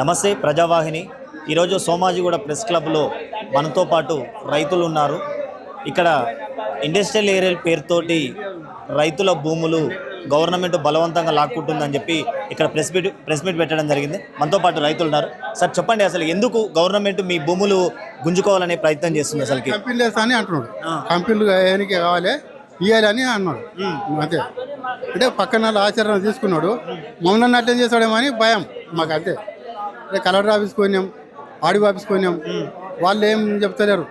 నమస్తే ప్రజావాహిని. ఈరోజు సోమాజిగూడ ప్రెస్ క్లబ్లో మనతో పాటు రైతులు ఉన్నారు. ఇక్కడ ఇండస్ట్రియల్ ఏరియల్ పేరుతోటి రైతుల భూములు గవర్నమెంట్ బలవంతంగా లాక్కుంటుందని చెప్పి ఇక్కడ ప్రెస్ మీట్ పెట్టడం జరిగింది. మనతో పాటు రైతులు ఉన్నారు. సార్ చెప్పండి, అసలు ఎందుకు గవర్నమెంట్ మీ భూములు గుంజుకోవాలనే ప్రయత్నం చేస్తుంది? అసలుకి కంపెనీలు అని అంటున్నాడు, కంపెనీలు ఏనికి కావాలి ఇవ్వాలని అన్నాడు. అంతే, అంటే పక్కన ఆచరణ తీసుకున్నాడు. మమ్మల్ని అట్లా చేస్తాడేమో అని భయం మాకు. అంతే, కలెక్టర్ ఆఫీస్కి పోయినాం, ఆడియో ఆఫీస్కి పోయినాం, వాళ్ళు ఏం చెప్తలేరు.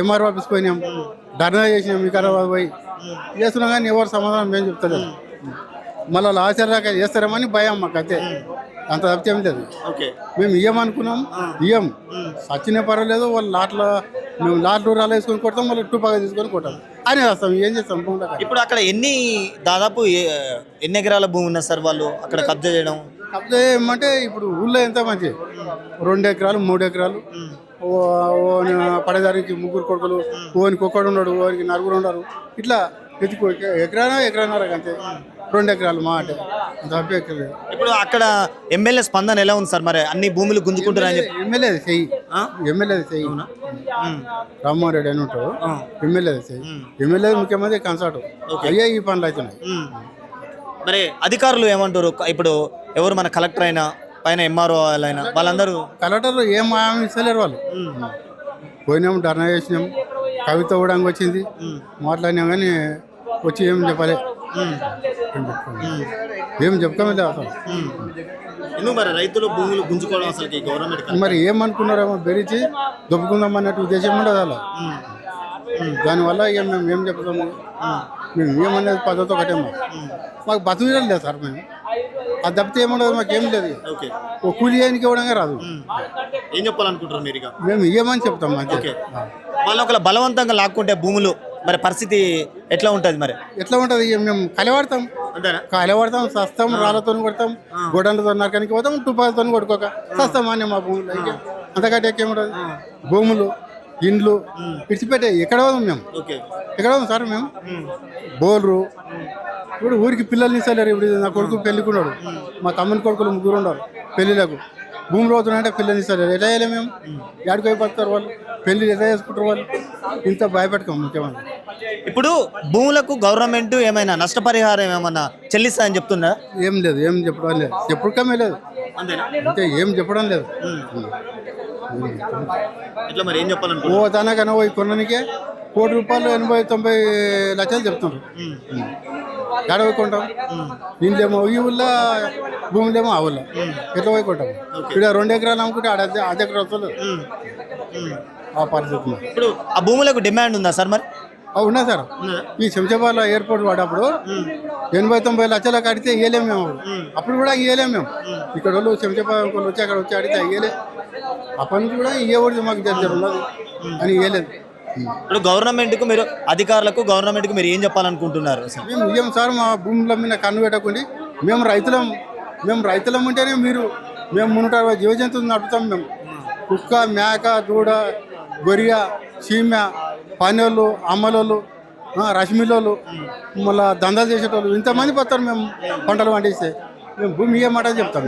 ఎంఆర్ఓ ఆఫీస్కి పోయినాం, ధర్నా చేసినాం, వికారాబాద్ పోయి చేస్తున్నాం, కానీ ఎవరు సమాధానం ఏం చెప్తలేరు. మళ్ళీ ఆచరణ చేస్తారేమో అని భయం మాకు. అంతే, అంత తప్పితే ఏం లేదు. మేము ఇయ్యమనుకున్నాం, ఇయ్యం. సచ్చినే పర్వాలేదు, వాళ్ళు మేము లాట్లు రాళ్ళు వేసుకొని కొడతాం, మళ్ళీ టుపాగా తీసుకొని కొట్టాం అని వస్తాం. ఏం చేస్తాం? ఇప్పుడు అక్కడ దాదాపు ఎన్ని ఎకరాల భూమి ఉన్నారు సార్ వాళ్ళు అక్కడ కబ్జా చేయడం? కబ్జా ఏమంటే ఇప్పుడు ఊళ్ళో ఎంత మంచి 2 ఎకరాలు 3 ఎకరాలు పడేదానికి 3 కొడుకులు, ఓనికి ఒక్కడు ఉన్నాడు, ఓనికి 4 ఉన్నారు. ఇట్లా ఎత్తుకో ఎకరాన్నర అంతే, 2 ఎకరాలు మా అంటే తప్పే ఎక్కలేదు. ఇప్పుడు అక్కడ ఎమ్మెల్యే స్పందన ఎలా ఉంది సార్? మరి అన్ని భూములు గుంజుకుంటారని చెప్పి ఎమ్మెల్యే చెయ్యి రామ్మోహన్ రెడ్డి అని ఉంటాడు. ఎమ్మెల్యే చెయ్యి, ఎమ్మెల్యే ముఖ్యమంత్రి కన్సల్ట్ అయ్యే ఈ పనులు అవుతున్నాయి. మరి అధికారులు ఏమంటారు? ఇప్పుడు ఎవరు మన కలెక్టర్ అయినా పైన ఎంఆర్ఓ అయినా వాళ్ళందరూ కలెక్టర్లు ఏం హామీ ఇస్తలేరు. వాళ్ళు పోయినాం, ధర్నా చేసినాం, కవిత కూడా వచ్చింది, మాట్లాడినాం, కానీ వచ్చి ఏం చెప్పలే, ఏం చెప్పుకోలేదు అసలు. ఎందుకు మరి రైతులు భూములు గుంజుకోవడం అసలు గవర్నమెంట్ మరి ఏమనుకున్నారేమో, బెరిచి దొబ్బుకుందాం అన్నట్టు ఉద్దేశం ఉండదు అలా. దానివల్ల ఇక మేము ఏం చెప్తాము, మేము ఏమనేది పద్ధతి ఒకటేమో. మాకు బతుకు లేదు సార్, మేము అది తప్పితే ఏముండదు, మాకు ఏం లేదు. ఓ కూలి చేయడానికి ఇవ్వడంగా రాదు. ఏం చెప్పాలనుకుంటారు మీరు? మేము ఇవ్వమని చెప్తాం అంతే. వాళ్ళు ఒకవేళ బలవంతంగా లాక్కుంటే భూములు మరి పరిస్థితి ఎట్లా ఉంటుంది? మరి ఎట్లా ఉంటుంది? మేము కలవాడతాం, సస్తాం, రాళ్ళతో కొడతాం, గొడవలతో నరకానికి పోతాం, తుపాలతో కొట్టుకోక సస్తాం అని మా భూములు. అంతకంటే ఎక్కేముంటుంది? భూములు, ఇండ్లు విడిచిపెట్టే ఎక్కడ పోదాం మేము? ఎక్కడ పోదాం సార్ మేము? బోర్లు ఇప్పుడు ఊరికి పిల్లల్ని ఇస్తలేరు. ఇప్పుడు నా కొడుకు పెళ్ళికున్నాడు, మా తమ్ముని కొడుకులు 3 ఉన్నారు పెళ్ళిళ్ళకు. భూములు పోతున్నాయంటే పిల్లల్ని ఇస్తలేరు. ఎట్లా చేయాలి మేము? ఎక్కడికి అయిపోతారు వాళ్ళు? పెళ్ళి ఎట్లా చేసుకుంటారు వాళ్ళు? ఇంత భయపెట్టుకోం ముఖ్యమంత్రి. ఇప్పుడు భూములకు గవర్నమెంట్ ఏమైనా నష్టపరిహారం ఏమన్నా చెల్లిస్తాయని చెప్తున్నా? ఏం లేదు, ఏం చెప్పడం లేదు, చెప్పడమే లేదు, అంతే, ఏం చెప్పడం లేదు. ఓ తనకన్నా పోయి కొననికే ₹1 కోటి 80-90 లక్షలు చెప్తున్నారు. ఎక్కడ కొంటాం? ఇంట్లేమో ఈ ఊళ్ళో, భూములేమో ఆ ఊళ్ళో, ఎట్లా పోయి కొంటాం? ఇక్కడ 2 ఎకరాలు అమ్ముకుంటే అదే వస్తుంది ఆ పరిస్థితి. ఇప్పుడు ఆ భూములకు డిమాండ్ ఉందా సార్? మరి ఉన్నా సార్. ఈ శంషాబాద్లో ఎయిర్పోర్ట్ వాడప్పుడు 80-90 లక్షలు కడితే ఇవ్వలేము మేము. అప్పుడు కూడా ఇవ్వలేము మేము. ఇక్కడ వాళ్ళు శంషాబాద్ వాళ్ళు వచ్చి అక్కడ వచ్చి అడిగితే ఇవ్వలేదు. అప్పటి నుంచి కూడా ఇవ్వకూడదు, మాకు జరుగుతుంది ఉన్నది అని ఇవ్వలేదు. ఇప్పుడు గవర్నమెంట్కు మీరు, అధికారులకు గవర్నమెంట్కు మీరు ఏం చెప్పాలనుకుంటున్నారు? మేము ఇవ్వం సార్, మా భూముల మీద కన్ను పెట్టకుండా. మేము రైతులం ఉంటేనే మేము 360 జీవజంతువులు నడుపుతాం. మేము కుక్క, మేక, దూడ, గొరియ, చీమ, పనోళ్ళు, అమ్మలోళ్ళు, రశ్మిలోళ్ళు, మళ్ళీ దందాలు చేసేటోళ్ళు, ఇంతమంది పోతారు. మేము పంటలు పండిస్తే మేము భూమి ఇవ్వమంటే చెప్తాం.